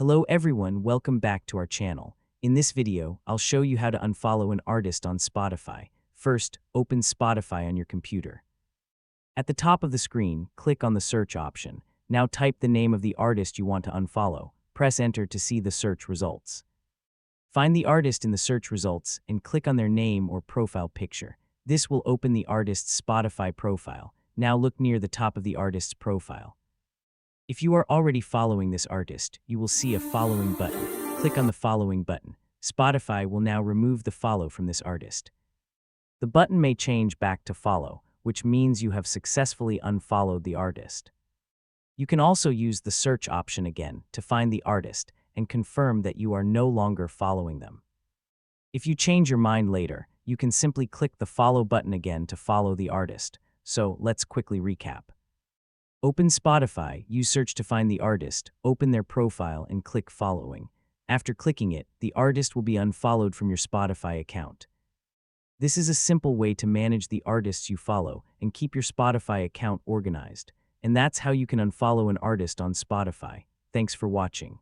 Hello everyone, welcome back to our channel. In this video, I'll show you how to unfollow an artist on Spotify. First, open Spotify on your computer. At the top of the screen, click on the search option. Now type the name of the artist you want to unfollow. Press enter to see the search results. Find the artist in the search results and click on their name or profile picture. This will open the artist's Spotify profile. Now look near the top of the artist's profile. If you are already following this artist, you will see a following button. Click on the following button. Spotify will now remove the follow from this artist. The button may change back to follow, which means you have successfully unfollowed the artist. You can also use the search option again to find the artist and confirm that you are no longer following them. If you change your mind later, you can simply click the follow button again to follow the artist. So let's quickly recap. Open Spotify, use search to find the artist, open their profile and click following. After clicking it, the artist will be unfollowed from your Spotify account. This is a simple way to manage the artists you follow and keep your Spotify account organized. And that's how you can unfollow an artist on Spotify. Thanks for watching.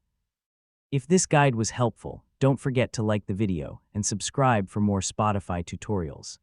If this guide was helpful, don't forget to like the video and subscribe for more Spotify tutorials.